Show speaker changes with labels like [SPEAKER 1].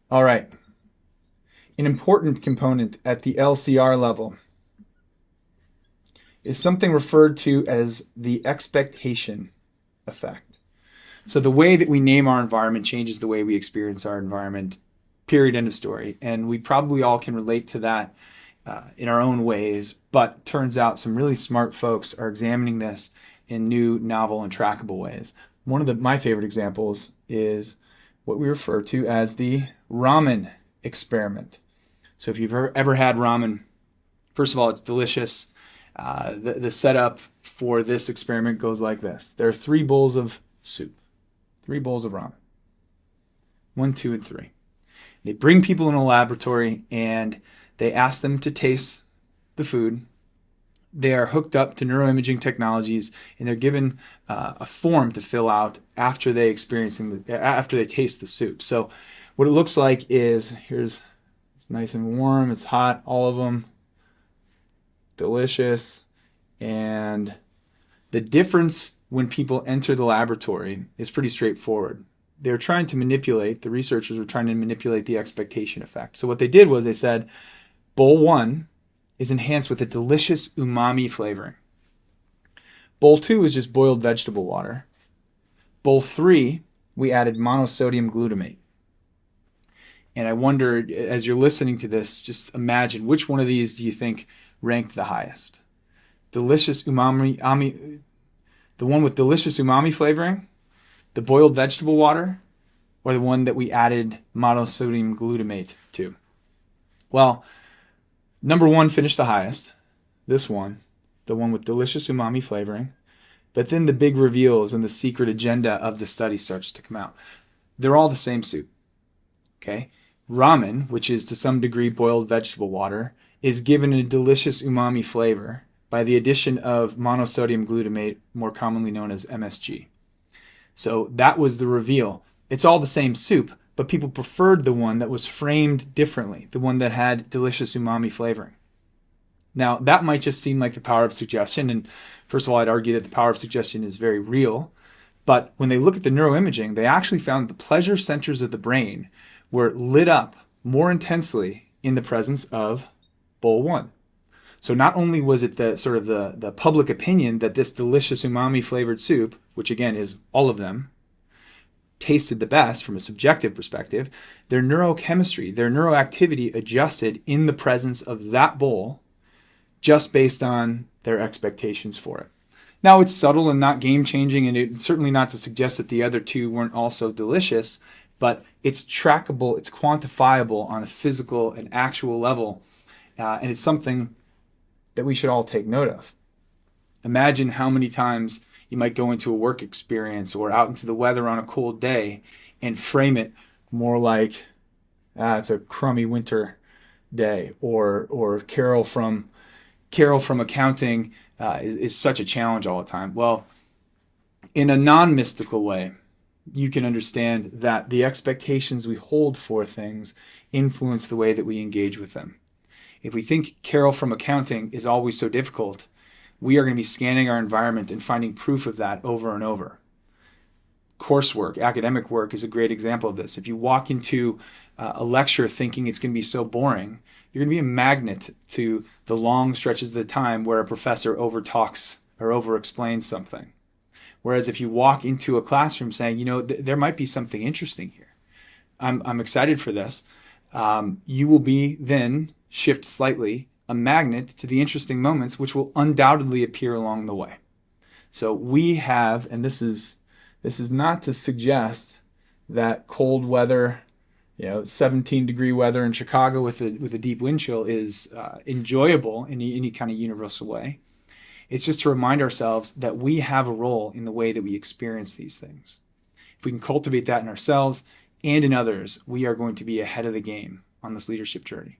[SPEAKER 1] All right. An important component at the LCR level is something referred to as the expectation effect. So the way that we name our environment changes the way we experience our environment, period, end of story. And we probably all can relate to that in our own ways, but turns out some really smart folks are examining this in new, novel, and trackable ways. One of my favorite examples is what we refer to as the ramen experiment. So if you've ever had ramen, first of all, it's delicious. The setup for this experiment goes like this. There are 3 bowls of soup, 3 bowls of ramen, 1, 2, and 3. They bring people in a laboratory and they ask them to taste the food. They are hooked up to neuroimaging technologies and they're given a form to fill out after they after they taste the soup. So what it looks like is it's nice and warm, it's hot, all of them, delicious. And the difference when people enter the laboratory is pretty straightforward. The researchers were trying to manipulate the expectation effect. So what they did was they said, bowl 1 is enhanced with a delicious umami flavoring. Bowl 2 is just boiled vegetable water. Bowl 3, we added monosodium glutamate. And I wonder, as you're listening to this, just imagine which one of these do you think ranked the highest? Delicious umami, the one with delicious umami flavoring, the boiled vegetable water, or the one that we added monosodium glutamate to? Well, number 1 finished the highest. This one, the one with delicious umami flavoring. But then the big reveals and the secret agenda of the study starts to come out. They're all the same soup. Okay? Ramen, which is to some degree boiled vegetable water, is given a delicious umami flavor by the addition of monosodium glutamate, more commonly known as MSG. So that was the reveal. It's all the same soup, but people preferred the one that was framed differently, the one that had delicious umami flavoring. Now, that might just seem like the power of suggestion, and first of all, I'd argue that the power of suggestion is very real, but when they look at the neuroimaging, they actually found the pleasure centers of the brain were lit up more intensely in the presence of bowl 1. So not only was it the public opinion that this delicious umami flavored soup, which again is all of them, tasted the best from a subjective perspective, their neurochemistry, their neuroactivity adjusted in the presence of that bowl just based on their expectations for it. Now, it's subtle and not game-changing, and it's certainly not to suggest that the other 2 weren't also delicious, but it's trackable, it's quantifiable on a physical and actual level, and it's something that we should all take note of. Imagine how many times you might go into a work experience or out into the weather on a cold day and frame it more like, it's a crummy winter day, or Carol from accounting is such a challenge all the time. Well, in a non-mystical way, you can understand that the expectations we hold for things influence the way that we engage with them. If we think Carol from accounting is always so difficult, we are going to be scanning our environment and finding proof of that over and over. Coursework, academic work is a great example of this. If you walk into a lecture thinking it's going to be so boring, you're going to be a magnet to the long stretches of the time where a professor overtalks or over-explains something. Whereas if you walk into a classroom saying, there might be something interesting here, I'm excited for this, you will be then shift slightly a magnet to the interesting moments, which will undoubtedly appear along the way. So we have, and this is not to suggest that cold weather, 17-degree weather in Chicago with a deep wind chill is enjoyable in any kind of universal way. It's just to remind ourselves that we have a role in the way that we experience these things. If we can cultivate that in ourselves and in others, we are going to be ahead of the game on this leadership journey.